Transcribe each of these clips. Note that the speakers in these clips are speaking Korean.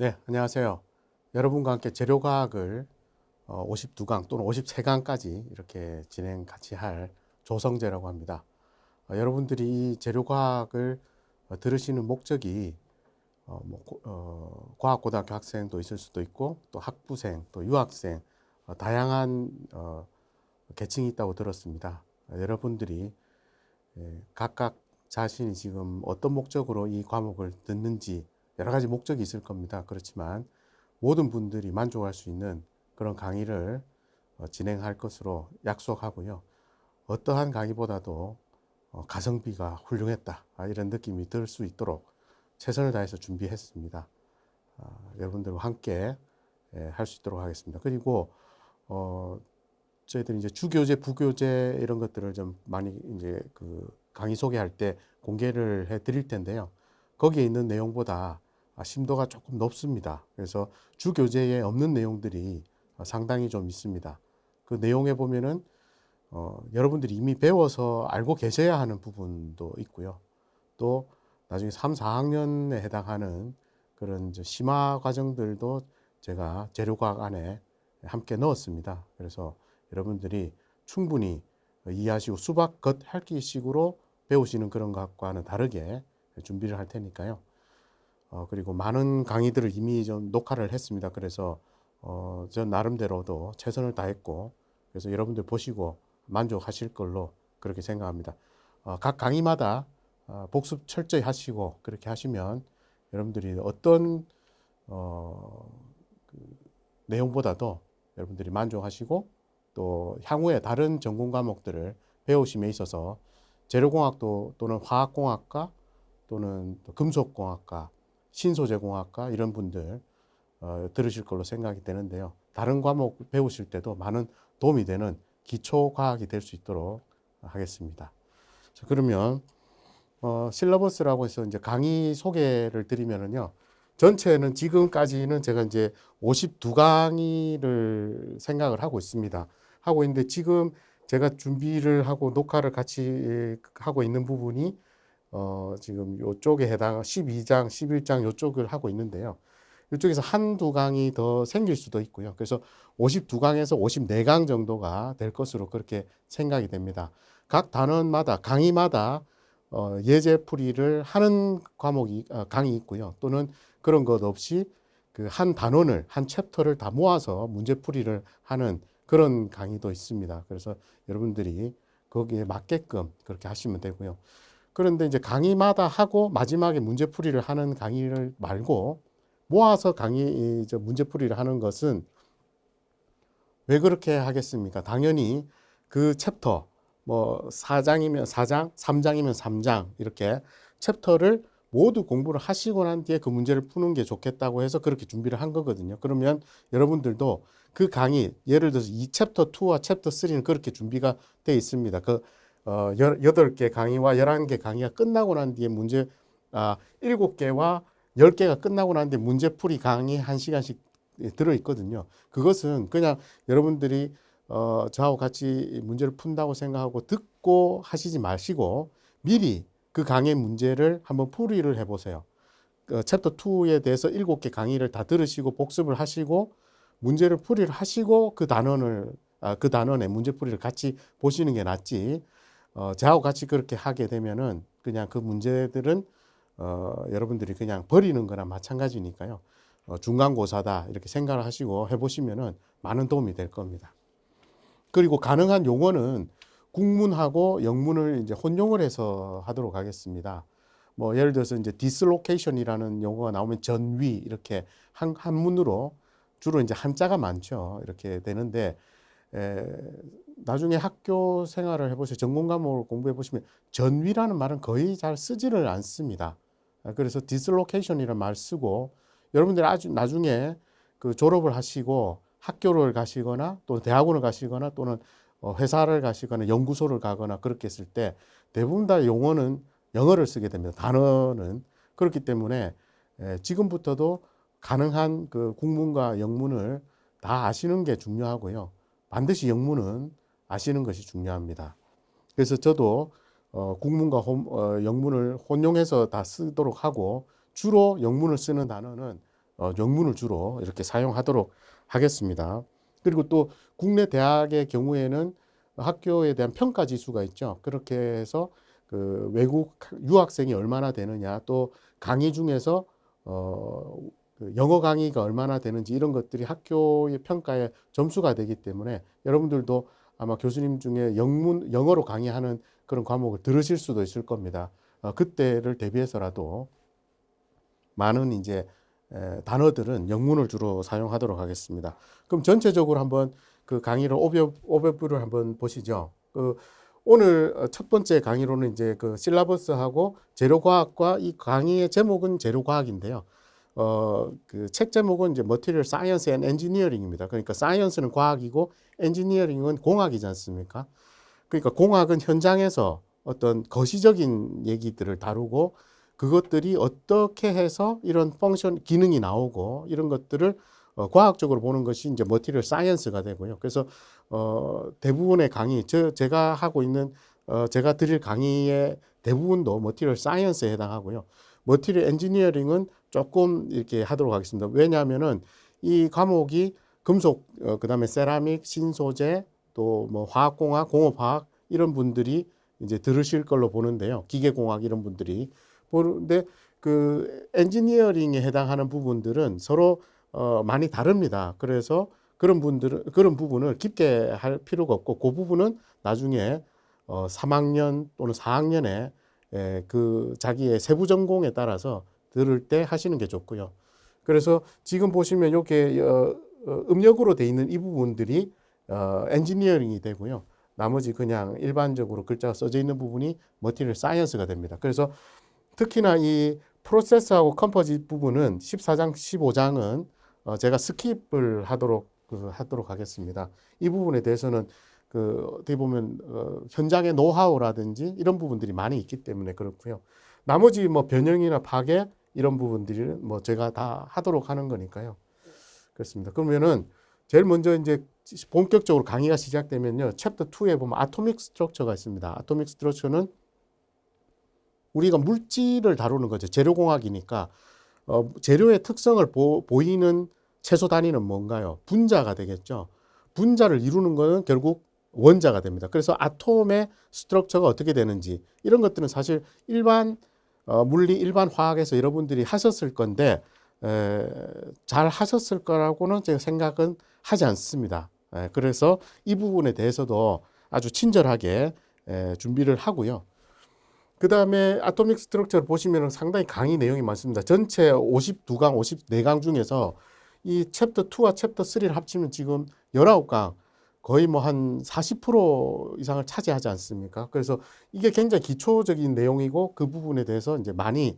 네, 안녕하세요. 여러분과 함께 재료과학을 52강 또는 53강까지 이렇게 진행 같이 할 조성재라고 합니다. 여러분들이 이 재료과학을 들으시는 목적이 과학고등학교 학생도 있을 수도 있고 또 학부생, 또 유학생, 다양한 계층이 있다고 들었습니다. 여러분들이 각각 자신이 지금 어떤 목적으로 이 과목을 듣는지 여러 가지 목적이 있을 겁니다. 그렇지만 모든 분들이 만족할 수 있는 그런 강의를 진행할 것으로 약속하고요. 어떠한 강의보다도 가성비가 훌륭했다, 이런 느낌이 들 수 있도록 최선을 다해서 준비했습니다. 여러분들과 함께 할 수 있도록 하겠습니다. 그리고 저희들이 이제 주교재, 부교재 이런 것들을 좀 많이 이제 그 강의 소개할 때 공개를 해 드릴 텐데요. 거기에 있는 내용보다 심도가 조금 높습니다. 그래서 주교재에 없는 내용들이 상당히 좀 있습니다. 그 내용에 보면은 여러분들이 이미 배워서 알고 계셔야 하는 부분도 있고요. 또 나중에 3, 4학년에 해당하는 그런 심화 과정들도 제가 재료과학 안에 함께 넣었습니다. 그래서 여러분들이 충분히 이해하시고 수박 겉핥기식으로 배우시는 그런 것과는 다르게 준비를 할 테니까요. 그리고 많은 강의들을 이미 좀 녹화를 했습니다. 그래서 전 나름대로도 최선을 다했고, 그래서 여러분들 보시고 만족하실 걸로 그렇게 생각합니다. 각 강의마다 복습 철저히 하시고 그렇게 하시면 여러분들이 어떤 그 내용보다도 여러분들이 만족하시고 또 향후에 다른 전공 과목들을 배우심에 있어서 재료공학도 또는 화학공학과 또는 금속공학과, 신소재공학과 이런 분들 들으실 걸로 생각이 되는데요. 다른 과목 배우실 때도 많은 도움이 되는 기초과학이 될 수 있도록 하겠습니다. 자, 그러면 실러버스라고 해서 이제 강의 소개를 드리면은요. 전체는 지금까지는 제가 이제 52강의를 생각을 하고 있습니다. 하고 있는데 지금 제가 준비를 하고 녹화를 같이 하고 있는 부분이 지금 요쪽에 해당 12장, 11장 요쪽을 하고 있는데요. 이쪽에서 한두 강이 더 생길 수도 있고요. 그래서 52강에서 54강 정도가 될 것으로 그렇게 생각이 됩니다. 각 단원마다, 강의마다 예제풀이를 하는 과목이, 강이 있고요. 또는 그런 것 없이 그 한 단원을, 한 챕터를 다 모아서 문제풀이를 하는 그런 강의도 있습니다. 그래서 여러분들이 거기에 맞게끔 그렇게 하시면 되고요. 그런데 이제 강의마다 하고 마지막에 문제풀이를 하는 강의를 말고 모아서 문제풀이를 하는 것은 왜 그렇게 하겠습니까? 당연히 그 챕터, 뭐 4장이면 4장, 3장이면 3장 이렇게 챕터를 모두 공부를 하시고 난 뒤에 그 문제를 푸는 게 좋겠다고 해서 그렇게 준비를 한 거거든요. 그러면 여러분들도 그 강의, 예를 들어서 이 챕터 2와 챕터 3는 그렇게 준비가 돼 있습니다. 그 8개 강의와 11개 강의가 끝나고 난 뒤에 7개와 10개가 끝나고 난 뒤에 문제풀이 강의 1시간씩 들어 있거든요. 그것은 그냥 여러분들이 저하고 같이 문제를 푼다고 생각하고 듣고 하시지 마시고 미리 그 강의 문제를 한번 풀이를 해보세요. 챕터 2에 대해서 7개 강의를 다 들으시고 복습을 하시고 문제를 풀이를 하시고 그 단원의 문제풀이를 같이 보시는 게 낫지. 저하고 같이 그렇게 하게 되면은 그냥 그 문제들은 여러분들이 그냥 버리는 거나 마찬가지니까요. 중간고사다 이렇게 생각을 하시고 해보시면은 많은 도움이 될 겁니다. 그리고 가능한 용어는 국문하고 영문을 이제 혼용을 해서 하도록 하겠습니다. 뭐 예를 들어서 이제 dislocation이라는 용어가 나오면 전위 이렇게 한문으로 주로 이제 한자가 많죠. 이렇게 되는데 나중에 학교 생활을 해보세요. 전공 과목을 공부해 보시면 전위라는 말은 거의 잘 쓰지를 않습니다. 그래서 dislocation이라는 말 쓰고 여러분들이 아주 나중에 그 졸업을 하시고 학교를 가시거나 또 대학원을 가시거나 또는 회사를 가시거나 연구소를 가거나 그렇게 했을 때 대부분 다 용어는 영어를 쓰게 됩니다. 단어는 그렇기 때문에 지금부터도 가능한 그 국문과 영문을 다 아시는 게 중요하고요. 반드시 영문은 아시는 것이 중요합니다. 그래서 저도 국문과 영문을 혼용해서 다 쓰도록 하고 주로 영문을 쓰는 단어는 영문을 주로 이렇게 사용하도록 하겠습니다. 그리고 또 국내 대학의 경우에는 학교에 대한 평가 지수가 있죠. 그렇게 해서 그 외국 유학생이 얼마나 되느냐, 또 강의 중에서 그 영어 강의가 얼마나 되는지 이런 것들이 학교의 평가에 점수가 되기 때문에 여러분들도 아마 교수님 중에 영어로 강의하는 그런 과목을 들으실 수도 있을 겁니다. 그때를 대비해서라도 많은 이제 단어들은 영문을 주로 사용하도록 하겠습니다. 그럼 전체적으로 한번 그 강의를 오버뷰를 한번 보시죠. 오늘 첫 번째 강의로는 이제 그 실라버스하고 재료과학과 이 강의의 제목은 재료과학인데요. 그 책 제목은 이제 Material Science and Engineering입니다. 그러니까 사이언스는 과학이고 엔지니어링은 공학이지 않습니까? 그러니까 공학은 현장에서 어떤 거시적인 얘기들을 다루고 그것들이 어떻게 해서 이런 펑션, 기능이 나오고 이런 것들을 과학적으로 보는 것이 이제 머티리얼 사이언스가 되고요. 그래서 대부분의 강의, 제가 하고 있는 제가 드릴 강의의 대부분도 머티리얼 사이언스에 해당하고요. 머티리얼 엔지니어링은 조금 이렇게 하도록 하겠습니다. 왜냐하면은 이 과목이 금속, 그다음에 세라믹, 신소재, 또 뭐 화학공학, 공업화학 이런 분들이 이제 들으실 걸로 보는데요. 기계공학 이런 분들이 보는데 그 엔지니어링에 해당하는 부분들은 서로 많이 다릅니다. 그래서 그런 부분을 깊게 할 필요가 없고 그 부분은 나중에 3학년 또는 4학년에 그 자기의 세부 전공에 따라서 들을 때 하시는 게 좋고요. 그래서 지금 보시면 이렇게 음력으로 돼 있는 이 부분들이 엔지니어링이 되고요. 나머지 그냥 일반적으로 글자가 써져 있는 부분이 머티리얼 사이언스가 됩니다. 그래서 특히나 이 프로세스하고 컴포짓 부분은 14장, 15장은 제가 스킵을 하도록 하겠습니다. 이 부분에 대해서는 어떻게 보면 현장의 노하우라든지 이런 부분들이 많이 있기 때문에 그렇고요. 나머지 뭐 변형이나 파괴 이런 부분들은 뭐 제가 다 하도록 하는 거니까요. 그렇습니다. 그러면은 제일 먼저 이제 본격적으로 강의가 시작되면요. 챕터 2에 보면 아토믹 스트럭처가 있습니다. 아토믹 스트럭처는 우리가 물질을 다루는 거죠. 재료공학이니까 재료의 특성을 보이는 최소 단위는 뭔가요? 분자가 되겠죠. 분자를 이루는 것은 결국 원자가 됩니다. 그래서 아톰의 스트럭처가 어떻게 되는지 이런 것들은 사실 일반 물리, 일반 화학에서 여러분들이 하셨을 건데 잘 하셨을 거라고는 제가 생각은 하지 않습니다. 그래서 이 부분에 대해서도 아주 친절하게 준비를 하고요. 그 다음에 아토믹 스트럭처를 보시면 상당히 강의 내용이 많습니다. 전체 52강, 54강 중에서 이 챕터 2와 챕터 3를 합치면 지금 19강, 거의 뭐 한 40% 이상을 차지하지 않습니까? 그래서 이게 굉장히 기초적인 내용이고 그 부분에 대해서 이제 많이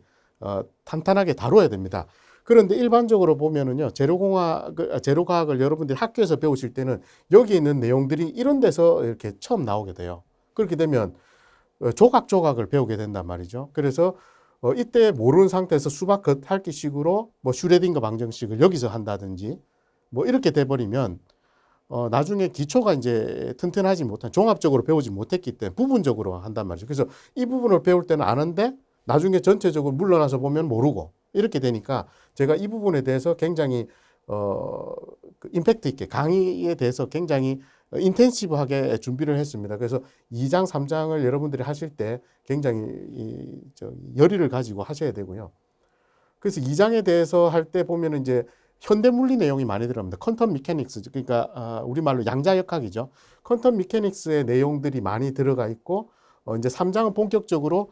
탄탄하게 다뤄야 됩니다. 그런데 일반적으로 보면은요, 재료과학을 여러분들이 학교에서 배우실 때는 여기 있는 내용들이 이런 데서 이렇게 처음 나오게 돼요. 그렇게 되면 조각조각을 배우게 된단 말이죠. 그래서 이때 모르는 상태에서 수박 겉핥기식으로 뭐 슈레딩거 방정식을 여기서 한다든지 뭐 이렇게 돼버리면 나중에 기초가 이제 튼튼하지 못한, 종합적으로 배우지 못했기 때문에 부분적으로 한단 말이죠. 그래서 이 부분을 배울 때는 아는데 나중에 전체적으로 물러나서 보면 모르고 이렇게 되니까 제가 이 부분에 대해서 굉장히 임팩트 있게 강의에 대해서 굉장히 인텐시브하게 준비를 했습니다. 그래서 2장, 3장을 여러분들이 하실 때 굉장히 열의를 가지고 하셔야 되고요. 그래서 2장에 대해서 할 때 보면 이제 현대 물리 내용이 많이 들어갑니다. 퀀텀 미케닉스, 그러니까 우리말로 양자역학이죠. 퀀텀 미케닉스의 내용들이 많이 들어가 있고 이제 3장은 본격적으로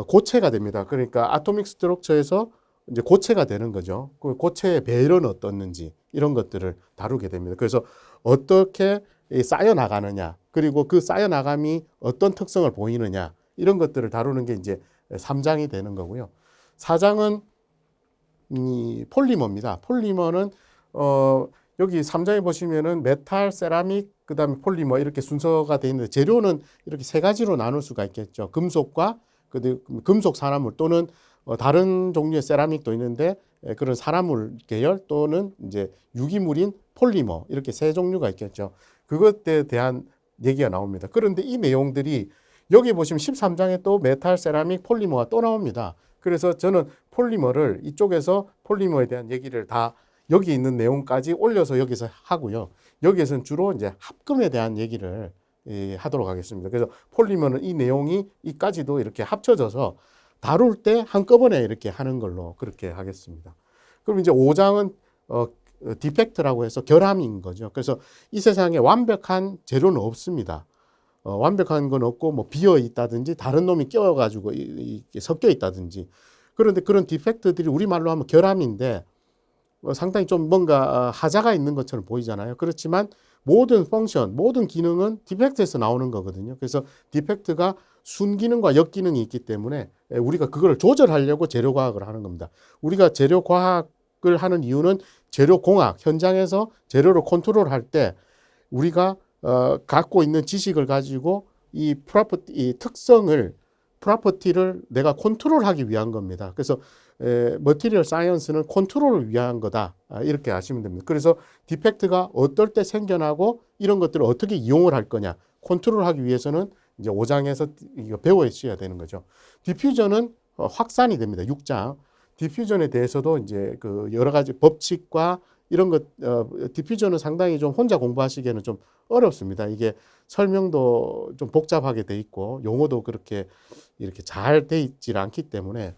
고체가 됩니다. 그러니까 아토믹 스트럭처에서 이제 고체가 되는 거죠. 그 고체의 배열은 어떻는지 이런 것들을 다루게 됩니다. 그래서 어떻게 쌓여 나가느냐, 그리고 그 쌓여 나감이 어떤 특성을 보이느냐 이런 것들을 다루는 게 이제 3장이 되는 거고요. 4장은 이 폴리머입니다. 폴리머는 여기 3장에 보시면은 메탈, 세라믹, 그다음에 폴리머 이렇게 순서가 되어 있는데 재료는 이렇게 세 가지로 나눌 수가 있겠죠. 금속과 금속 산화물 또는 다른 종류의 세라믹도 있는데 그런 산화물 계열 또는 이제 유기물인 폴리머 이렇게 세 종류가 있겠죠. 그것에 대한 얘기가 나옵니다. 그런데 이 내용들이 여기 보시면 13장에 또 메탈, 세라믹, 폴리머가 또 나옵니다. 그래서 저는 폴리머를 이쪽에서 폴리머에 대한 얘기를 다 여기 있는 내용까지 올려서 여기서 하고요. 여기에서는 주로 이제 합금에 대한 얘기를 하도록 하겠습니다. 그래서 폴리머는 이 내용이 이까지도 이렇게 합쳐져서 다룰 때 한꺼번에 이렇게 하는 걸로 그렇게 하겠습니다. 그럼 이제 5장은 디펙트라고 해서 결함인 거죠. 그래서 이 세상에 완벽한 재료는 없습니다. 완벽한 건 없고 뭐 비어 있다든지 다른 놈이 껴가지고 섞여 있다든지. 그런데 그런 디펙트들이 우리말로 하면 결함인데 상당히 좀 뭔가 하자가 있는 것처럼 보이잖아요. 그렇지만 모든 펑션, 모든 기능은 디펙트에서 나오는 거거든요. 그래서 디펙트가 순기능과 역기능이 있기 때문에 우리가 그걸 조절하려고 재료과학을 하는 겁니다. 우리가 재료과학을 하는 이유는 재료공학, 현장에서 재료를 컨트롤할 때 우리가 갖고 있는 지식을 가지고 이 특성을, 프로퍼티를 내가 컨트롤하기 위한 겁니다. 그래서 머티리얼 사이언스는 컨트롤을 위한 거다. 이렇게 아시면 됩니다. 그래서 디펙트가 어떨 때 생겨나고 이런 것들을 어떻게 이용을 할 거냐. 컨트롤하기 위해서는 이제 5장에서 이거 배워야 되는 거죠. 디퓨전은 확산이 됩니다. 6장. 디퓨전에 대해서도 이제 그 여러 가지 법칙과 이런 것, 디퓨전은 상당히 좀 혼자 공부하시기에는 좀 어렵습니다. 이게 설명도 좀 복잡하게 돼 있고 용어도 그렇게 이렇게 잘 돼 있질 않기 때문에.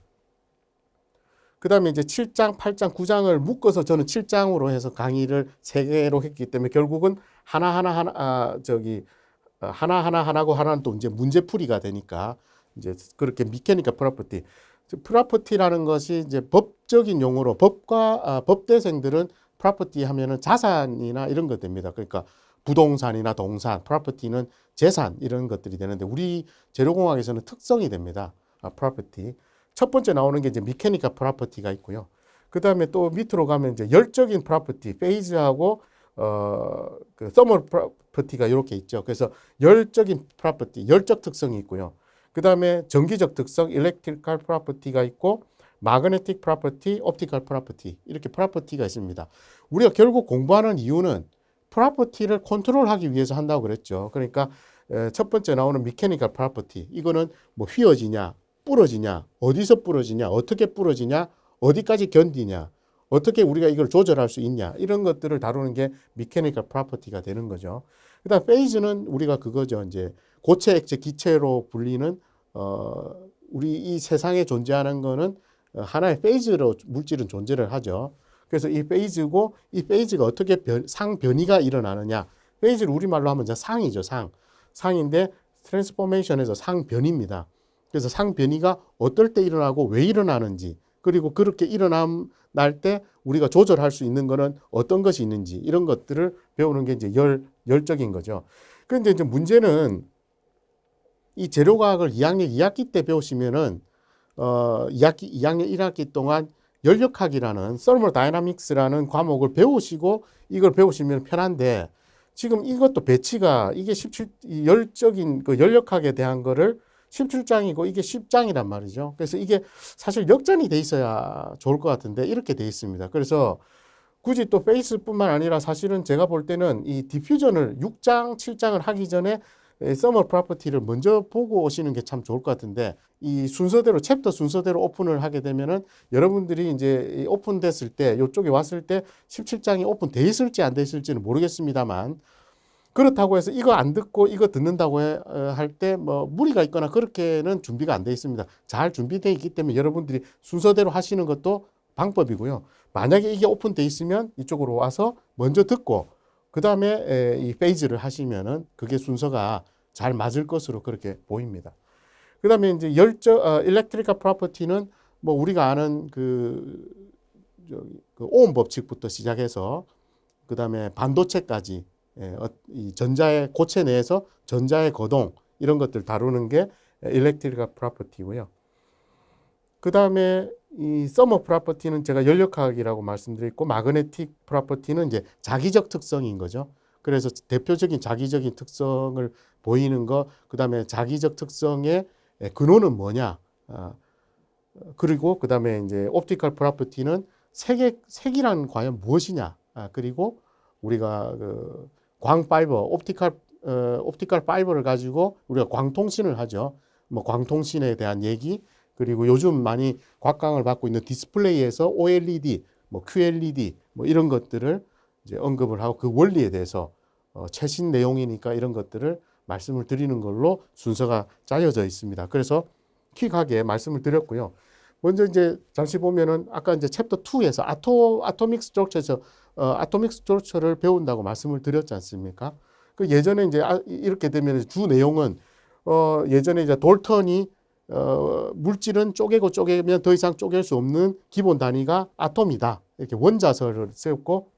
그 다음에 이제 7장, 8장, 9장을 묶어서 저는 7장으로 해서 강의를 3개로 했기 때문에 결국은 하나하나고 하나는 또 이제 문제풀이가 되니까 이제 그렇게 미케니컬 프로퍼티. 프로퍼티라는 것이 이제 법적인 용어로 법대생들은 프로퍼티 하면은 자산이나 이런 것 됩니다. 그러니까 부동산이나 동산, 프로퍼티는 재산 이런 것들이 되는데 우리 재료공학에서는 특성이 됩니다. 프로퍼티. 첫 번째 나오는 게 이제 미케니컬 프로퍼티가 있고요. 그 다음에 또 밑으로 가면 이제 열적인 프로퍼티, 페이즈하고 그 서멀 프로퍼티가 이렇게 있죠. 그래서 열적인 프로퍼티, 열적 특성이 있고요. 그 다음에 전기적 특성, 일렉트리컬 프로퍼티가 있고, 마그네틱 프로퍼티, 옵티컬 프로퍼티 이렇게 프로퍼티가 있습니다. 우리가 결국 공부하는 이유는 프로퍼티를 컨트롤하기 위해서 한다고 그랬죠. 그러니까 첫 번째 나오는 미케니컬 프로퍼티, 이거는 뭐 휘어지냐, 부러지냐, 어디서 부러지냐, 어떻게 부러지냐, 어디까지 견디냐, 어떻게 우리가 이걸 조절할 수 있냐, 이런 것들을 다루는 게 미케니컬 프로퍼티가 되는 거죠. 그다음 페이즈는 우리가 그거죠. 이제 고체, 액체, 기체로 불리는 우리 이 세상에 존재하는 거는 하나의 페이즈로 물질은 존재를 하죠. 그래서 이 페이즈고 이 페이즈가 어떻게 상변이가 일어나느냐. 페이즈를 우리말로 하면 이제 상이죠. 상인데 트랜스포메이션에서 상변입니다. 그래서 상변이가 어떨 때 일어나고 왜 일어나는지, 그리고 그렇게 일어날 때 우리가 조절할 수 있는 거는 어떤 것이 있는지, 이런 것들을 배우는 게 이제 열적인 거죠. 그런데 이제 문제는 이 재료과학을 2학년 2학기 때 배우시면은 2학년 1학기 동안 열역학이라는 thermodynamics라는 과목을 배우시고 이걸 배우시면 편한데, 지금 이것도 배치가 이게 17 열적인 그 열역학에 대한 거를 17장이고 이게 10장이란 말이죠. 그래서 이게 사실 역전이 돼 있어야 좋을 것 같은데 이렇게 돼 있습니다. 그래서 굳이 또 페이스뿐만 아니라 사실은 제가 볼 때는 이 디퓨전을 6장, 7장을 하기 전에 서머 프로퍼티를 먼저 보고 오시는 게 참 좋을 것 같은데, 이 순서대로 챕터 순서대로 오픈을 하게 되면은 여러분들이 이제 오픈됐을 때 이쪽에 왔을 때 17장이 오픈돼 있을지 안 돼 있을지는 모르겠습니다만, 그렇다고 해서 이거 안 듣고 이거 듣는다고 할 때 뭐 무리가 있거나 그렇게는 준비가 안 돼 있습니다. 잘 준비되어 있기 때문에 여러분들이 순서대로 하시는 것도 방법이고요. 만약에 이게 오픈돼 있으면 이쪽으로 와서 먼저 듣고 그 다음에 이 페이지를 하시면은 그게 순서가 잘 맞을 것으로 그렇게 보입니다. 그 다음에 이제 일렉트리컬 프로퍼티는 뭐 우리가 아는 그 오hm 법칙부터 시작해서 그 다음에 반도체까지 이 전자의 고체 내에서 전자의 거동 이런 것들 다루는 게 일렉트리컬 프로퍼티고요. 그 다음에 이 서머 프로퍼티는 제가 열역학이라고 말씀드렸고, 마그네틱 프로퍼티는 이제 자기적 특성인 거죠. 그래서 대표적인 자기적인 특성을 보이는 거, 그 다음에 자기적 특성의 근원은 뭐냐, 그리고 그 다음에 이제 옵티컬 프로퍼티는 색이란 과연 무엇이냐, 그리고 우리가 그 광파이버, 옵티컬 파이버를 가지고 우리가 광통신을 하죠. 뭐 광통신에 대한 얘기, 그리고 요즘 많이 곽광을 받고 있는 디스플레이에서 OLED, 뭐 QLED 뭐 이런 것들을 이제 언급을 하고 그 원리에 대해서 최신 내용이니까 이런 것들을 말씀을 드리는 걸로 순서가 짜여져 있습니다. 그래서 퀵하게 말씀을 드렸고요. 먼저 이제 잠시 보면은 아까 이제 챕터 2에서 아토믹 스트럭처에서 아토믹 스트럭처를 배운다고 말씀을 드렸지 않습니까? 그 예전에 이제 이렇게 되면 주 내용은 예전에 이제 돌턴이 물질은 쪼개고 쪼개면 더 이상 쪼갤 수 없는 기본 단위가 아톰이다. 이렇게 원자설을 세웠고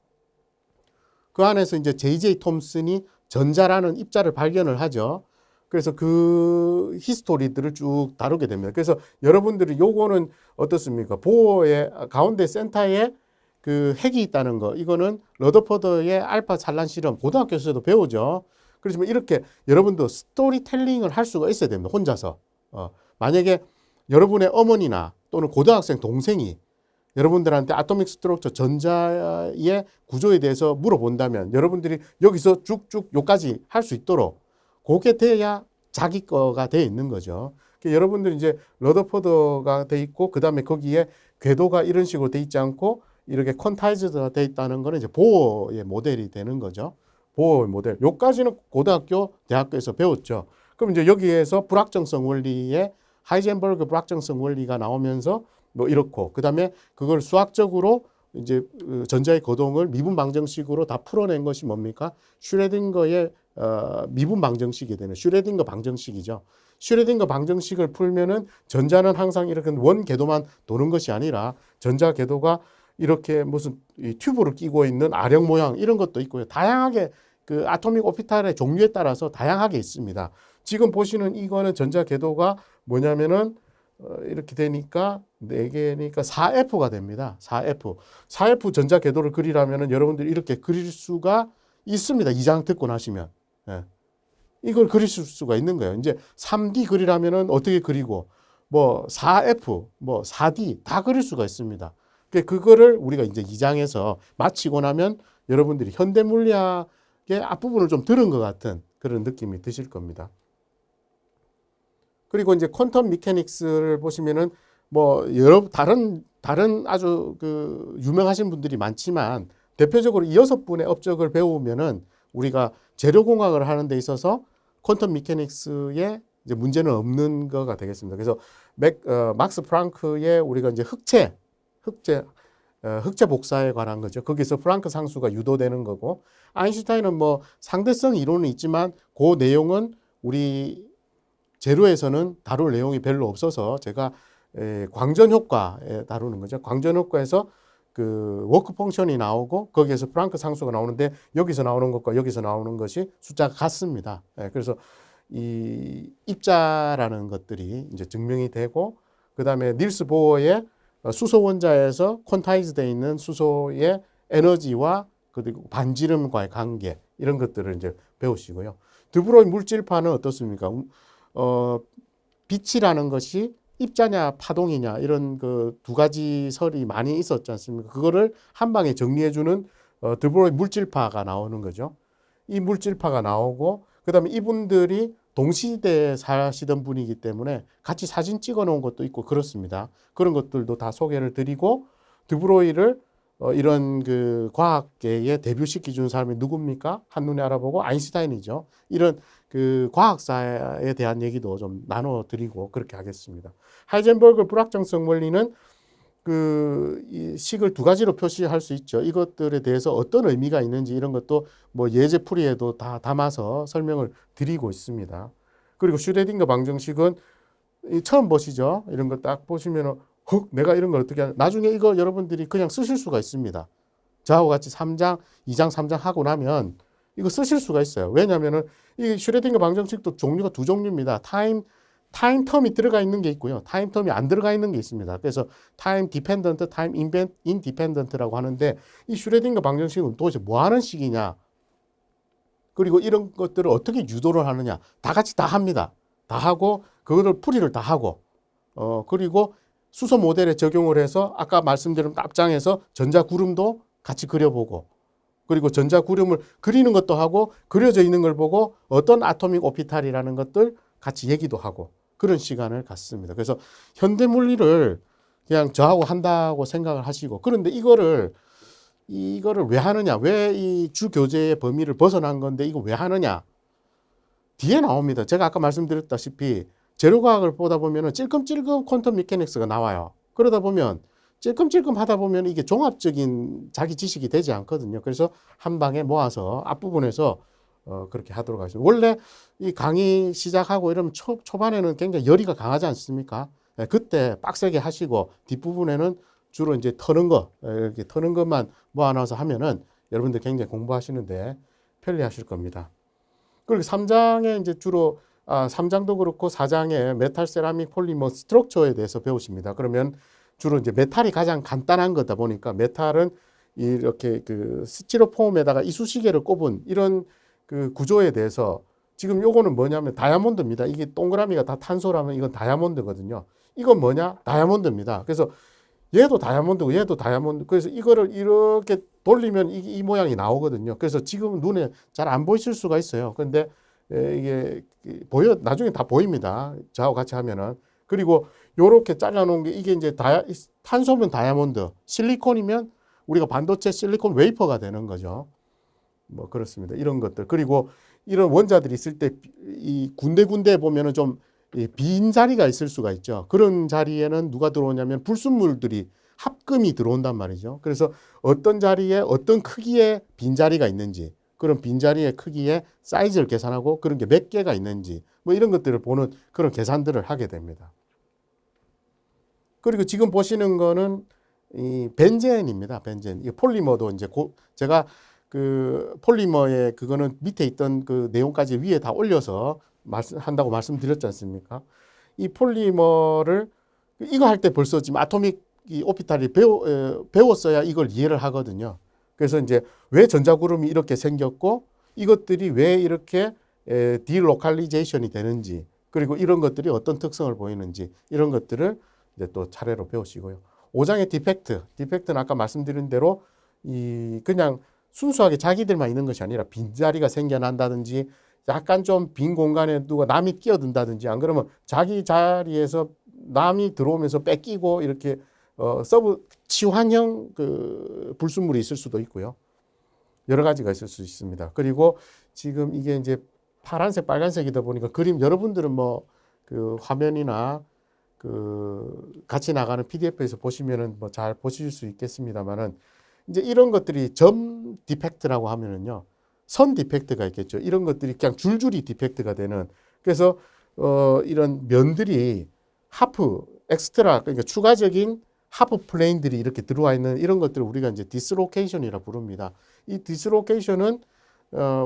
그 안에서 이제 J.J. 톰슨이 전자라는 입자를 발견을 하죠. 그래서 그 히스토리들을 쭉 다루게 됩니다. 그래서 여러분들이 요거는 어떻습니까? 보어의 가운데 센터에 그 핵이 있다는 거. 이거는 러더퍼더의 알파 산란 실험 고등학교에서도 배우죠. 그렇지만 이렇게 여러분도 스토리텔링을 할 수가 있어야 됩니다. 혼자서. 만약에 여러분의 어머니나 또는 고등학생 동생이 여러분들한테 아토믹 스트럭처 전자의 구조에 대해서 물어본다면 여러분들이 여기서 쭉쭉 요까지 할 수 있도록 그게 돼야 자기 거가 돼 있는 거죠. 여러분들이 이제 러더퍼더가 돼 있고 그 다음에 거기에 궤도가 이런 식으로 돼 있지 않고 이렇게 퀀타이즈드가 돼 있다는 거는 이제 보어의 모델이 되는 거죠. 보어의 모델. 요까지는 고등학교, 대학교에서 배웠죠. 그럼 이제 여기에서 불확정성 원리의 하이젠버그 불확정성 원리가 나오면서 뭐 이렇고 그 다음에 그걸 수학적으로 이제 전자의 거동을 미분 방정식으로 다 풀어낸 것이 뭡니까? 슈레딩거의 미분 방정식이 되는 슈레딩거 방정식이죠. 슈레딩거 방정식을 풀면은 전자는 항상 이렇게 원 궤도만 도는 것이 아니라 전자 궤도가 이렇게 무슨 이 튜브를 끼고 있는 아령 모양 이런 것도 있고요. 다양하게 그 아토믹 오피탈의 종류에 따라서 다양하게 있습니다. 지금 보시는 이거는 전자 궤도가 뭐냐면은 이렇게 되니까 4개니까 4F가 됩니다. 4F. 4F 전자 궤도를 그리려면은 여러분들이 이렇게 그릴 수가 있습니다. 2장 듣고 나시면. 예. 이걸 그릴 수가 있는 거예요. 이제 3D 그리려면은 어떻게 그리고 뭐 4F, 뭐 4D 다 그릴 수가 있습니다. 그거를 우리가 이제 2장에서 마치고 나면 여러분들이 현대 물리학의 앞부분을 좀 들은 것 같은 그런 느낌이 드실 겁니다. 그리고 이제 퀀텀 미케닉스를 보시면은 뭐 여러 다른 아주 그 유명하신 분들이 많지만 대표적으로 이 6분의 업적을 배우면은 우리가 재료공학을 하는 데 있어서 퀀텀 미케닉스에 이제 문제는 없는 거가 되겠습니다. 그래서 막스 프랑크의 우리가 이제 흑체 복사에 관한 거죠. 거기서 프랑크 상수가 유도되는 거고 아인슈타인은 뭐 상대성 이론은 있지만 그 내용은 우리 재료에서는 다룰 내용이 별로 없어서 제가 광전 효과에 다루는 거죠. 광전 효과에서 그 워크 펑션이 나오고 거기에서 프랑크 상수가 나오는데 여기서 나오는 것과 여기서 나오는 것이 숫자가 같습니다. 그래서 이 입자라는 것들이 이제 증명이 되고 그 다음에 닐스 보어의 수소 원자에서 콘타이즈 되어 있는 수소의 에너지와 그리고 반지름과의 관계 이런 것들을 이제 배우시고요. 드브로이 물질파는 어떻습니까? 빛이라는 것이 입자냐 파동이냐 이런 그 두 가지 설이 많이 있었지 않습니까? 그거를 한 방에 정리해주는 드브로이 물질파가 나오는 거죠. 이 물질파가 나오고 그다음에 이분들이 동시대에 사시던 분이기 때문에 같이 사진 찍어 놓은 것도 있고 그렇습니다. 그런 것들도 다 소개를 드리고 드브로이를 이런 그 과학계에 데뷔시켜 준 사람이 누굽니까? 한눈에 알아보고 아인슈타인이죠. 이런 그 과학사에 대한 얘기도 좀 나눠드리고 그렇게 하겠습니다. 하이젠버그 불확정성 원리는 이 식을 두 가지로 표시할 수 있죠. 이것들에 대해서 어떤 의미가 있는지 이런 것도 뭐 예제풀이에도 다 담아서 설명을 드리고 있습니다. 그리고 슈레딩거 방정식은 처음 보시죠. 이런 거 딱 보시면은 내가 이런 걸 어떻게 하냐. 나중에 이거 여러분들이 그냥 쓰실 수가 있습니다. 저하고 같이 3장, 2장, 3장 하고 나면 이거 쓰실 수가 있어요. 왜냐하면은 이 슈레딩거 방정식도 종류가 두 종류입니다. 타임 텀이 들어가 있는 게 있고요. 타임 텀이 안 들어가 있는 게 있습니다. 그래서 타임 디펜던트, 타임 인디펜던트라고 하는데 이 슈레딩거 방정식은 도대체 뭐 하는 식이냐. 그리고 이런 것들을 어떻게 유도를 하느냐. 다 같이 다 합니다. 다 하고 그거를 풀이를 다 하고 그리고 수소 모델에 적용을 해서 아까 말씀드린 앞장에서 전자구름도 같이 그려보고 그리고 전자구름을 그리는 것도 하고 그려져 있는 걸 보고 어떤 아토믹 오피탈이라는 것들 같이 얘기도 하고 그런 시간을 갖습니다. 그래서 현대 물리를 그냥 저하고 한다고 생각을 하시고, 그런데 이거를 왜 하느냐? 왜 이 주 교재의 범위를 벗어난 건데 이거 왜 하느냐? 뒤에 나옵니다. 제가 아까 말씀드렸다시피 재료과학을 보다 보면은 찔끔찔끔 퀀텀 미케닉스가 나와요. 그러다 보면 찔끔찔끔 하다 보면 이게 종합적인 자기 지식이 되지 않거든요. 그래서 한 방에 모아서 앞부분에서 그렇게 하도록 하겠습니다. 원래 이 강의 시작하고 이러면 초반에는 굉장히 열의가 강하지 않습니까? 네, 그때 빡세게 하시고 뒷부분에는 주로 이제 터는 거, 이렇게 터는 것만 모아놔서 하면은 여러분들 굉장히 공부하시는데 편리하실 겁니다. 그리고 3장에 이제 주로 3장도 그렇고 4장에 메탈 세라믹 폴리머 스트럭처에 대해서 배우십니다. 그러면 주로 이제 메탈이 가장 간단한 거다 보니까 메탈은 이렇게 그 스티로폼에다가 이쑤시개를 꼽은 이런 그 구조에 대해서 지금 요거는 뭐냐면 다이아몬드입니다. 이게 동그라미가 다 탄소라면 이건 다이아몬드거든요. 이건 뭐냐? 다이아몬드입니다. 그래서 얘도 다이아몬드고 얘도 다이아몬드. 그래서 이거를 이렇게 돌리면 이 모양이 나오거든요. 그래서 지금 눈에 잘 안 보이실 수가 있어요. 근데 이게 나중에 다 보입니다. 저하고 같이 하면은. 그리고 요렇게 잘라놓은 게 이게 이제 탄소면 다이아몬드, 실리콘이면 우리가 반도체 실리콘 웨이퍼가 되는 거죠. 뭐 그렇습니다. 이런 것들. 그리고 이런 원자들이 있을 때 이 군데군데 보면은 좀 빈 자리가 있을 수가 있죠. 그런 자리에는 누가 들어오냐면 불순물들이 합금이 들어온단 말이죠. 그래서 어떤 자리에 어떤 크기의 빈자리가 있는지, 그런 빈자리의 크기의 사이즈를 계산하고 그런 게 몇 개가 있는지 뭐 이런 것들을 보는 그런 계산들을 하게 됩니다. 그리고 지금 보시는 거는 이 벤젠입니다. 벤젠. 이 폴리머도 이제 제가 그 폴리머의 그거는 밑에 있던 그 내용까지 위에 다 올려서 한다고 말씀드렸지 않습니까? 이 폴리머를 이거 할 때 벌써 지금 아토믹 이 오피탈이 배웠어야 이걸 이해를 하거든요. 그래서 이제 왜 전자구름이 이렇게 생겼고 이것들이 왜 이렇게 디로칼리제이션이 되는지, 그리고 이런 것들이 어떤 특성을 보이는지 이런 것들을 이제 또 차례로 배우시고요. 5장의 디펙트는 아까 말씀드린 대로 이 그냥 순수하게 자기들만 있는 것이 아니라 빈자리가 생겨난다든지 약간 좀 빈 공간에 누가 남이 끼어든다든지, 안 그러면 자기 자리에서 남이 들어오면서 뺏기고 이렇게 치환형 그 불순물이 있을 수도 있고요. 여러 가지가 있을 수 있습니다. 그리고 지금 이게 이제 파란색, 빨간색이다 보니까 그림 여러분들은 뭐 그 화면이나 그 같이 나가는 PDF에서 보시면은 뭐 잘 보실 수 있겠습니다만은 이제 이런 것들이 점 디펙트라고 하면은요. 선 디펙트가 있겠죠. 이런 것들이 그냥 줄줄이 디펙트가 되는, 그래서 이런 면들이 엑스트라, 그러니까 추가적인 하프 플레인들이 이렇게 들어와 있는 이런 것들을 우리가 이제 디스로케이션이라 부릅니다. 이 디스로케이션은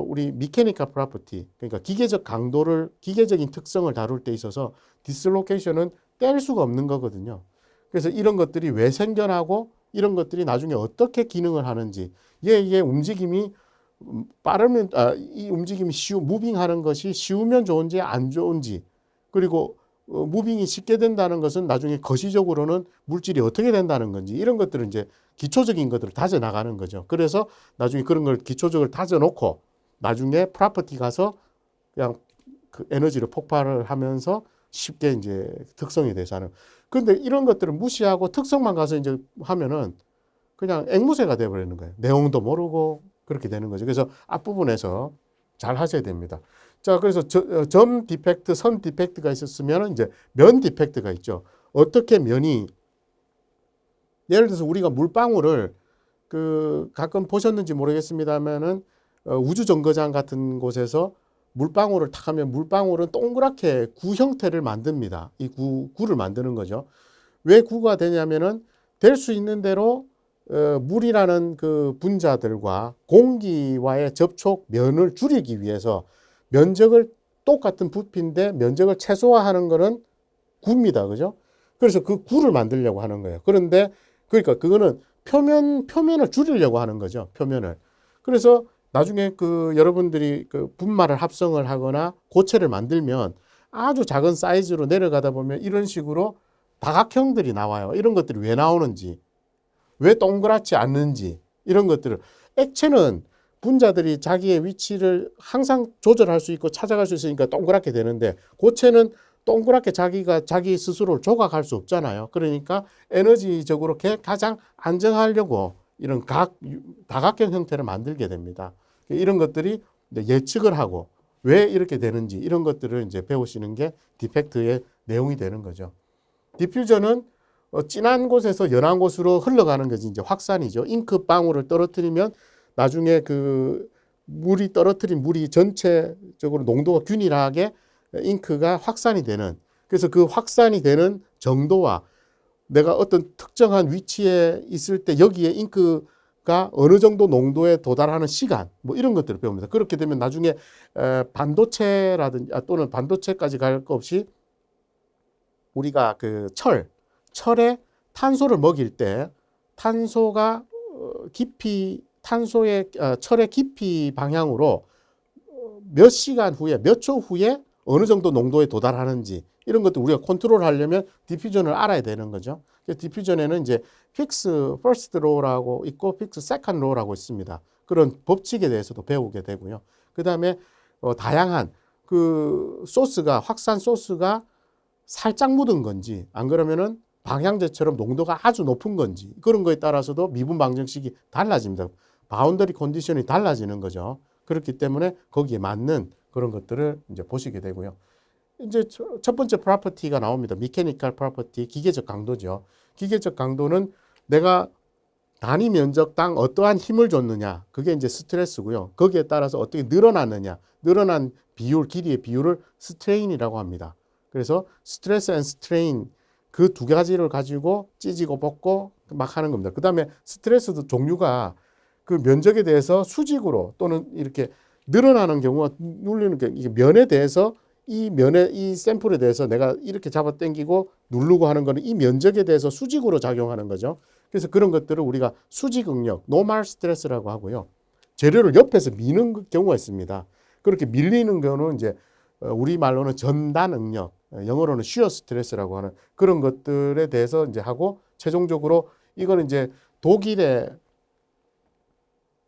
우리 미케니컬 프로퍼티, 그러니까 기계적인 특성을 다룰 때 있어서 디스로케이션은 뗄 수가 없는 거거든요. 그래서 이런 것들이 왜 생겨나고 이런 것들이 나중에 어떻게 기능을 하는지, 얘의 움직임이 빠르면 이 움직임이 무빙하는 것이 쉬우면 좋은지 안 좋은지, 그리고 무빙이 쉽게 된다는 것은 나중에 거시적으로는 물질이 어떻게 된다는 건지, 이런 것들은 이제 기초적인 것들을 다져 나가는 거죠. 그래서 나중에 그런 걸 기초적으로 다져 놓고 나중에 프로퍼티 가서 그냥 그 에너지를 폭발을 하면서 쉽게 이제 특성이 돼서 하는. 근데 이런 것들을 무시하고 특성만 가서 이제 하면은 그냥 앵무새가 돼버리는 거예요. 내용도 모르고 그렇게 되는 거죠. 그래서 앞부분에서 잘 하셔야 됩니다. 자, 그래서 점 디펙트, 선 디펙트가 있었으면 이제 면 디펙트가 있죠. 어떻게 면이, 예를 들어서 우리가 물방울을 가끔 보셨는지 모르겠습니다만은 우주 정거장 같은 곳에서 물방울을 탁 하면 물방울은 동그랗게 구 형태를 만듭니다. 이 구를 만드는 거죠. 왜 구가 되냐면은 될 수 있는 대로 물이라는 그 분자들과 공기와의 접촉 면을 줄이기 위해서 면적을 똑같은 부피인데 면적을 최소화하는 거는 구입니다. 그죠? 그래서 그 구를 만들려고 하는 거예요. 그런데 그러니까 그거는 표면을 줄이려고 하는 거죠. 표면을. 그래서 나중에 그 여러분들이 그 분말을 합성을 하거나 고체를 만들면 아주 작은 사이즈로 내려가다 보면 이런 식으로 다각형들이 나와요. 이런 것들이 왜 나오는지, 왜 동그랗지 않는지, 이런 것들을. 액체는 분자들이 자기의 위치를 항상 조절할 수 있고 찾아갈 수 있으니까 동그랗게 되는데, 고체는 동그랗게 자기 스스로를 조각할 수 없잖아요. 그러니까 에너지적으로 가장 안정하려고 이런 다각형 형태를 만들게 됩니다. 이런 것들이 예측을 하고 왜 이렇게 되는지 이런 것들을 이제 배우시는 게 디펙트의 내용이 되는 거죠. 디퓨전은 진한 곳에서 연한 곳으로 흘러가는 것이 이제 확산이죠. 잉크 방울을 떨어뜨리면 나중에 그 떨어뜨린 물이 전체적으로 농도가 균일하게 잉크가 확산이 되는, 그래서 그 확산이 되는 정도와 내가 어떤 특정한 위치에 있을 때 여기에 잉크가 어느 정도 농도에 도달하는 시간, 뭐 이런 것들을 배웁니다. 그렇게 되면 나중에 반도체라든지 또는 반도체까지 갈 것 없이 우리가 그 철에 탄소를 먹일 때 탄소가 철의 깊이 방향으로 몇 시간 후에, 몇 초 후에 어느 정도 농도에 도달하는지 이런 것도 우리가 컨트롤하려면 디퓨전을 알아야 되는 거죠. 디퓨전에는 이제 픽스 퍼스트 로라고 있고 픽스 세컨드 로라고 있습니다. 그런 법칙에 대해서도 배우게 되고요. 그 다음에 다양한 그 확산 소스가 살짝 묻은 건지 안 그러면은 방향제처럼 농도가 아주 높은 건지 그런 거에 따라서도 미분 방정식이 달라집니다. 바운더리 컨디션이 달라지는 거죠. 그렇기 때문에 거기에 맞는 그런 것들을 이제 보시게 되고요. 이제 첫 번째 프로퍼티가 나옵니다. 미케니컬 프로퍼티, 기계적 강도죠. 기계적 강도는 내가 단위 면적당 어떠한 힘을 줬느냐, 그게 이제 스트레스고요. 거기에 따라서 어떻게 늘어났느냐, 늘어난 비율, 길이의 비율을 스트레인이라고 합니다. 그래서 스트레스 앤 스트레인 그 두 가지를 가지고 찢고 볶고 막 하는 겁니다. 그 다음에 스트레스도 종류가 그 면적에 대해서 수직으로 또는 이렇게 늘어나는 경우가 눌리는 게 이게 면에 대해서 이 샘플에 대해서 내가 이렇게 잡아 당기고 누르고 하는 거는 이 면적에 대해서 수직으로 작용하는 거죠. 그래서 그런 것들을 우리가 수직 응력, 노멀 스트레스라고 하고요. 재료를 옆에서 미는 경우가 있습니다. 그렇게 밀리는 경우는 이제 우리말로는 전단 응력, 영어로는 쉬어 스트레스라고 하는 그런 것들에 대해서 이제 하고, 최종적으로 이거는 이제 독일의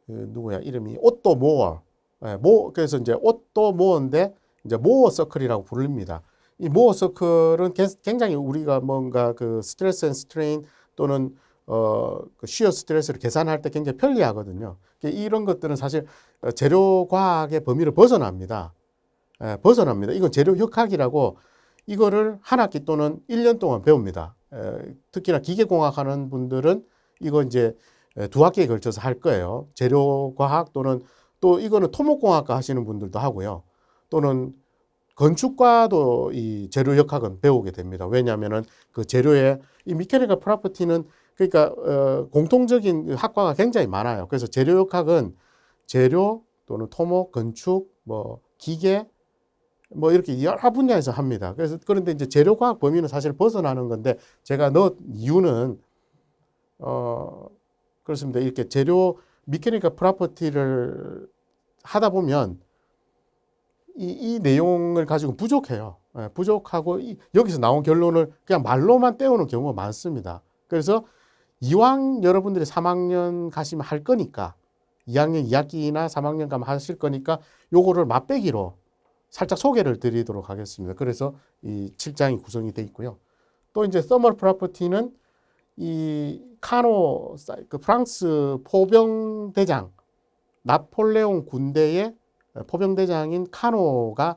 이름이 오토 모어. 그래서 이제 오토 모어인데 이제 모어 서클이라고 부릅니다. 이 모어 서클은 굉장히 우리가 뭔가 그 스트레스 앤 스트레인 또는 그 쉬어 스트레스를 계산할 때 굉장히 편리하거든요. 이런 것들은 사실 재료 과학의 범위를 벗어납니다. 벗어납니다. 이건 재료 역학이라고 이거를 한 학기 또는 1년 동안 배웁니다. 특히나 기계공학 하는 분들은 이거 이제 두 학기에 걸쳐서 할 거예요. 재료 과학 또는 또 이거는 토목공학과 하시는 분들도 하고요. 또는 건축과도 이 재료 역학은 배우게 됩니다. 왜냐하면은 그 재료의 이 미케니컬 프로퍼티는 그러니까 공통적인 학과가 굉장히 많아요. 그래서 재료 역학은 재료 또는 토목, 건축, 뭐 기계 뭐 이렇게 여러 분야에서 합니다. 그래서 그런데 이제 재료과학 범위는 사실 벗어나는 건데 제가 넣은 이유는 그렇습니다. 이렇게 재료 미케니컬 프로퍼티를 하다 보면 이 내용을 가지고 부족해요. 부족하고 여기서 나온 결론을 그냥 말로만 때우는 경우가 많습니다. 그래서 이왕 여러분들이 3학년 가시면 할 거니까 2학년 2학기나 3학년 가면 하실 거니까 요거를 맛배기로 살짝 소개를 드리도록 하겠습니다. 그래서 이 7장이 구성이 되어 있고요. 또 이제 서멀 프로퍼티는 이 카노, 그 프랑스 포병대장, 나폴레옹 군대의 포병대장인 카노가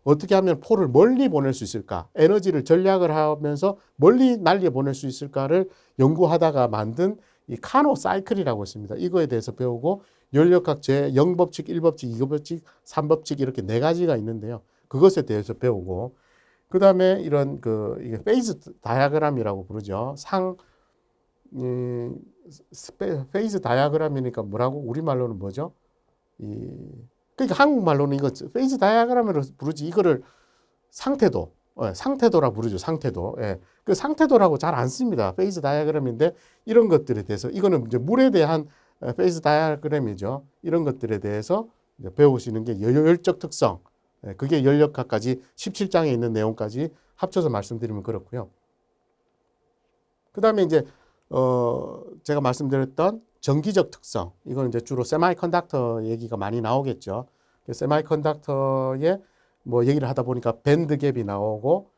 어떻게 하면 포를 멀리 보낼 수 있을까, 에너지를 전략을 하면서 멀리 날려 보낼 수 있을까를 연구하다가 만든 이 카노 사이클이라고 있습니다. 이거에 대해서 배우고 연력학 제0법칙, 1법칙, 2법칙, 3법칙 이렇게 네 가지가 있는데요. 그것에 대해서 배우고, 그 다음에 이런 이게 페이즈 다이아그램이라고 부르죠. 페이즈 다이아그램이니까 뭐라고 우리말로는 뭐죠? 그러니까 한국말로는 이거 페이즈 다이아그램으로 부르지, 이거를 상태도라 부르죠. 상태도. 예. 그 상태도라고 잘 안 씁니다. 페이즈 다이아그램인데 이런 것들에 대해서, 이거는 이제 물에 대한 페이즈 다이아그램이죠. 이런 것들에 대해서 배우시는 게 열적 특성. 예. 그게 열역학까지 17장에 있는 내용까지 합쳐서 말씀드리면 그렇고요. 그 다음에 이제 제가 말씀드렸던 전기적 특성, 이건 이제 주로 세마이컨덕터 얘기가 많이 나오겠죠. 세마이컨덕터의 뭐 얘기를 하다 보니까 밴드 갭이 나오고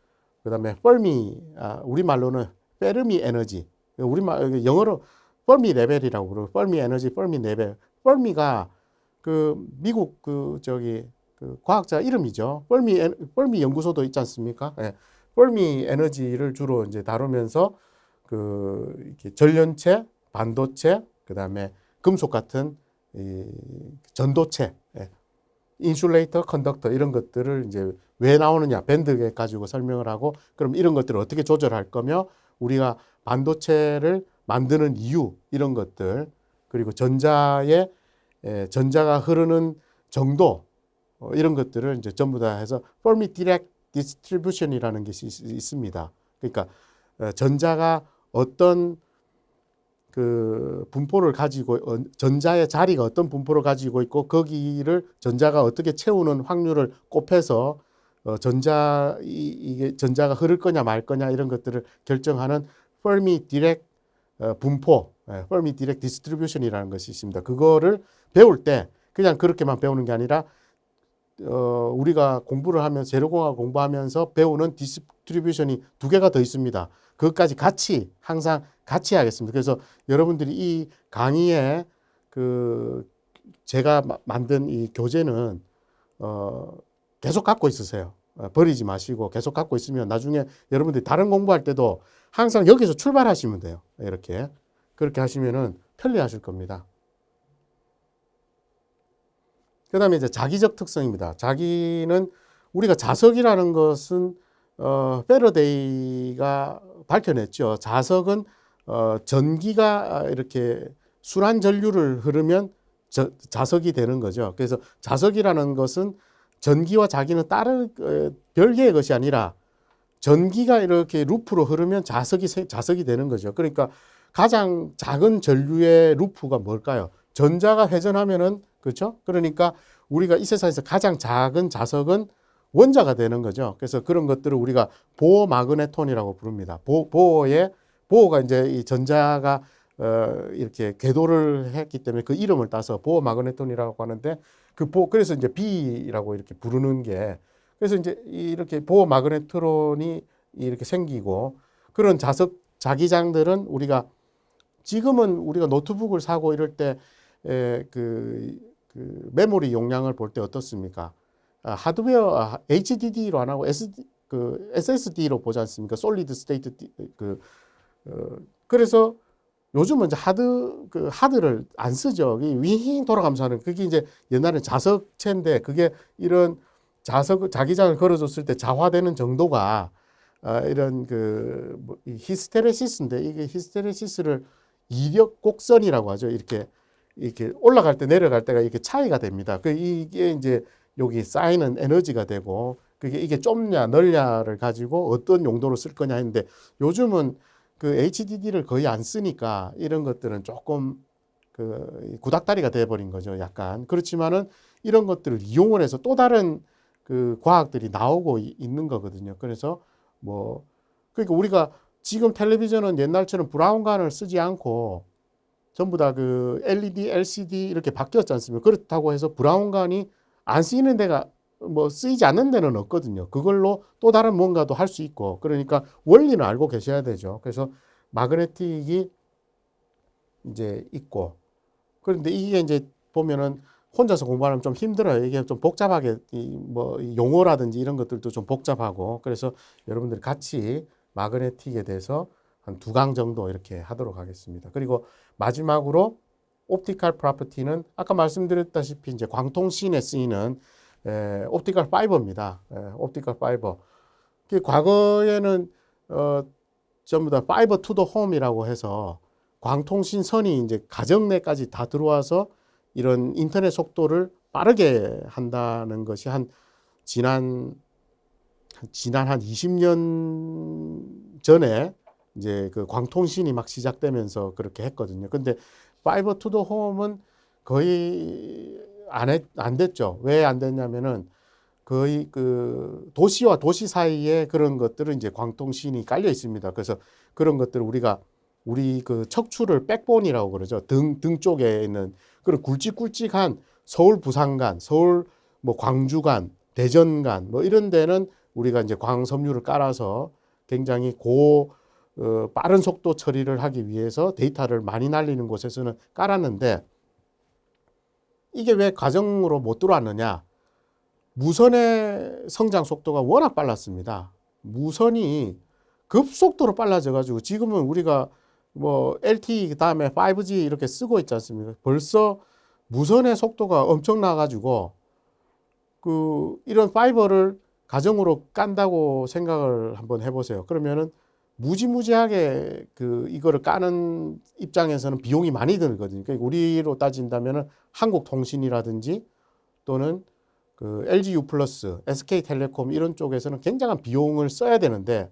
그다음에 펄미 우리말로는 페르미 에너지 우리말 영어로 펄미 레벨이라고 그러고 펄미 에너지 펄미 레벨 펄미가 그 미국 그 저기 그 과학자 이름이죠. 펄미 연구소도 있지 않습니까? 예. 펄미 에너지를 주로 이제 다루면서 그 이렇게 전련체, 반도체, 그다음에 금속 같은 이 전도체, 예. 인슐레이터, 컨덕터 이런 것들을 이제 왜 나오느냐 밴드 가지고 설명을 하고 그럼 이런 것들을 어떻게 조절할 거며 우리가 반도체를 만드는 이유 이런 것들 그리고 전자의 전자가 흐르는 정도 이런 것들을 이제 전부 다 해서 Fermi Dirac Distribution이라는 것이 있습니다. 그러니까 전자가 어떤 그 분포를 가지고 전자의 자리가 어떤 분포를 가지고 있고 거기를 전자가 어떻게 채우는 확률을 곱해서 이게 전자가 흐를 거냐 말 거냐 이런 것들을 결정하는 Fermi Dirac 분포, Fermi Dirac Distribution이라는 것이 있습니다. 그거를 배울 때 그냥 그렇게만 배우는 게 아니라 우리가 공부를 하면서 재료공학 공부하면서 배우는 디스트리뷰션이 두 개가 더 있습니다. 그것까지 같이 항상 같이 하겠습니다. 그래서 여러분들이 이 강의에 그 제가 만든 이 교재는 계속 갖고 있으세요. 버리지 마시고 계속 갖고 있으면 나중에 여러분들이 다른 공부할 때도 항상 여기서 출발하시면 돼요. 이렇게 그렇게 하시면은 편리하실 겁니다. 그 다음에 이제 자기적 특성입니다. 자기는 우리가 자석이라는 것은 패러데이가 밝혀냈죠. 자석은 전기가 이렇게 순환 전류를 흐르면 자석이 되는 거죠. 그래서 자석이라는 것은 전기와 자기는 다른 별개의 것이 아니라 전기가 이렇게 루프로 흐르면 자석이 되는 거죠. 그러니까 가장 작은 전류의 루프가 뭘까요? 전자가 회전하면은 그렇죠? 그러니까 우리가 이 세상에서 가장 작은 자석은 원자가 되는 거죠. 그래서 그런 것들을 우리가 보어 마그네톤이라고 부릅니다. 보어가 이제 이 전자가 이렇게 궤도를 했기 때문에 그 이름을 따서 보어 마그네톤이라고 하는데 그래서 이제 B라고 이렇게 부르는 게 그래서 이제 이렇게 보어 마그네트론이 이렇게 생기고 그런 자기장들은 지금은 우리가 노트북을 사고 이럴 때 그 메모리 용량을 볼 때 어떻습니까? 하드웨어 HDD로 안 하고 SSD로 보지 않습니까? 솔리드 스테이트 그래서 요즘은 이제 하드를 안 쓰죠. 윙 돌아가면서 하는 그게 이제 옛날에 자석체인데 그게 이런 자기장을 걸어줬을 때 자화되는 정도가 이런 히스테레시스인데 이게 히스테레시스를 이력 곡선이라고 하죠. 이렇게 올라갈 때 내려갈 때가 이렇게 차이가 됩니다. 이게 이제 여기 쌓이는 에너지가 되고 이게 좁냐 넓냐를 가지고 어떤 용도로 쓸 거냐 했는데 요즘은 그 HDD를 거의 안 쓰니까 이런 것들은 조금 구닥다리가 돼버린 거죠. 약간 그렇지만은 이런 것들을 이용을 해서 또 다른 과학들이 나오고 있는 거거든요. 그래서 그러니까 우리가 지금 텔레비전은 옛날처럼 브라운관을 쓰지 않고 전부 다 LED, LCD 이렇게 바뀌었지 않습니까? 그렇다고 해서 브라운관이 안 쓰이는 데가 쓰이지 않는 데는 없거든요. 그걸로 또 다른 뭔가도 할 수 있고 그러니까 원리는 알고 계셔야 되죠. 그래서 마그네틱이 이제 있고 그런데 이게 이제 보면은 혼자서 공부하면 좀 힘들어요. 이게 좀 복잡하게 용어라든지 이런 것들도 좀 복잡하고 그래서 여러분들이 같이 마그네틱에 대해서 한 2강 정도 이렇게 하도록 하겠습니다. 그리고 마지막으로 옵티컬 프로퍼티는 아까 말씀드렸다시피 이제 광통신에 쓰이는 옵티컬 파이버입니다. 옵티컬 파이버. 과거에는 전부 다 파이버 투 더 홈이라고 해서 광통신 선이 이제 가정 내까지 다 들어와서 이런 인터넷 속도를 빠르게 한다는 것이 지난 한 20년 전에 이제 광통신이 막 시작되면서 그렇게 했거든요. 근데 파이버 투 더 홈은 거의 안 됐죠. 왜 안 됐냐면은 거의 도시와 도시 사이에 그런 것들은 이제 광통신이 깔려 있습니다. 그래서 그런 것들을 우리 척추를 백본이라고 그러죠. 등 쪽에 있는 그런 굵직굵직한 서울 부산 간, 서울 광주 간 대전간 뭐 이런 데는 우리가 이제 광섬유를 깔아서 굉장히 빠른 속도 처리를 하기 위해서 데이터를 많이 날리는 곳에서는 깔았는데 이게 왜 가정으로 못 들어왔느냐? 무선의 성장 속도가 워낙 빨랐습니다. 무선이 급속도로 빨라져 가지고 지금은 우리가 뭐 LTE 그다음에 5G 이렇게 쓰고 있지 않습니까? 벌써 무선의 속도가 엄청나 가지고 이런 파이버를 가정으로 깐다고 생각을 한번 해보세요. 그러면은 무지무지하게 이거를 까는 입장에서는 비용이 많이 들거든요. 그러니까 우리로 따진다면은 한국통신이라든지 또는 LGU 플러스, SK텔레콤 이런 쪽에서는 굉장한 비용을 써야 되는데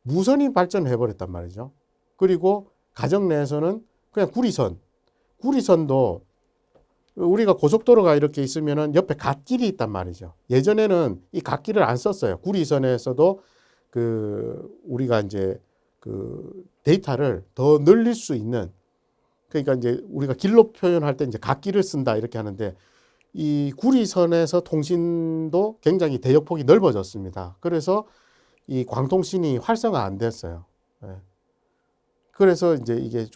무선이 발전해 버렸단 말이죠. 그리고 가정 내에서는 그냥 구리선도 우리가 고속도로가 이렇게 있으면은 옆에 갓길이 있단 말이죠. 예전에는 이 갓길을 안 썼어요. 구리선에서도 우리가 이제 데이터를 더 늘릴 수 있는, 그러니까 이제 우리가 길로 표현할 때 이제 갓길을 쓴다 이렇게 하는데 이 구리선에서 통신도 굉장히 대역폭이 넓어졌습니다. 그래서 이 광통신이 활성화 안 됐어요. 예. 그래서 이제 이게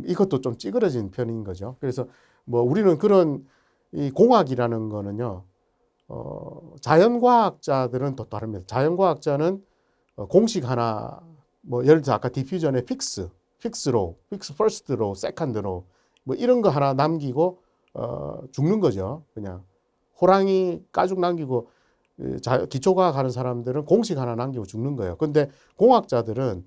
이것도 좀 찌그러진 편인 거죠. 그래서 뭐 우리는 그런 이 공학이라는 거는요, 자연과학자들은 또 다릅니다. 자연과학자는 공식 하나, 뭐 예를 들어 아까 디퓨전의 픽스 퍼스트 로우, 세컨드 로우, 뭐 이런 거 하나 남기고 죽는 거죠. 그냥 호랑이 가죽 남기고 기초과학 하는 사람들은 공식 하나 남기고 죽는 거예요. 근데 공학자들은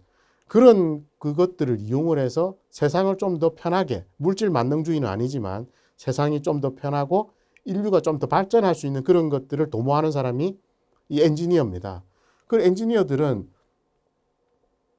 그것들을 이용을 해서 세상을 좀 더 편하게, 물질 만능주의는 아니지만 세상이 좀 더 편하고 인류가 좀 더 발전할 수 있는 그런 것들을 도모하는 사람이 이 엔지니어입니다. 그 엔지니어들은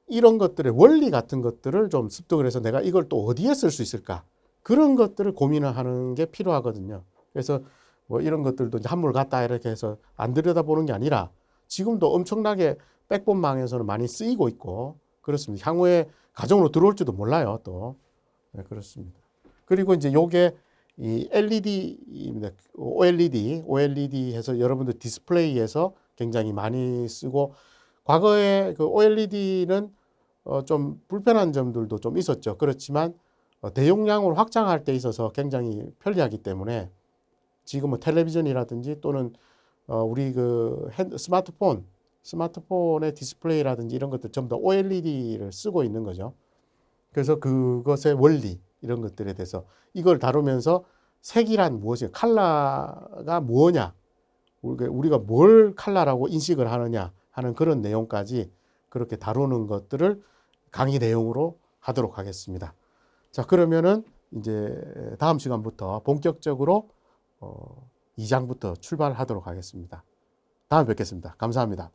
이런 것들의 원리 같은 것들을 좀 습득을 해서 내가 이걸 또 어디에 쓸 수 있을까? 그런 것들을 고민을 하는 게 필요하거든요. 그래서 뭐 이런 것들도 이제 한물 갔다 이렇게 해서 안 들여다보는 게 아니라 지금도 엄청나게 백본망에서는 많이 쓰이고 있고 그렇습니다. 향후에 가정으로 들어올지도 몰라요, 또. 네, 그렇습니다. 그리고 이제 요게 이 LED입니다. OLED 해서 여러분들 디스플레이에서 굉장히 많이 쓰고, 과거에 OLED는 좀 불편한 점들도 좀 있었죠. 그렇지만 대용량으로 확장할 때 있어서 굉장히 편리하기 때문에 지금은 텔레비전이라든지 또는 우리 스마트폰의 디스플레이라든지 이런 것들 전부 다 OLED를 쓰고 있는 거죠. 그래서 그것의 원리 이런 것들에 대해서 이걸 다루면서 색이란 무엇이냐, 컬러가 뭐냐, 우리가 뭘 컬러라고 인식을 하느냐 하는 그런 내용까지 그렇게 다루는 것들을 강의 내용으로 하도록 하겠습니다. 자, 그러면은 이제 다음 시간부터 본격적으로 2장부터 출발하도록 하겠습니다. 다음에 뵙겠습니다. 감사합니다.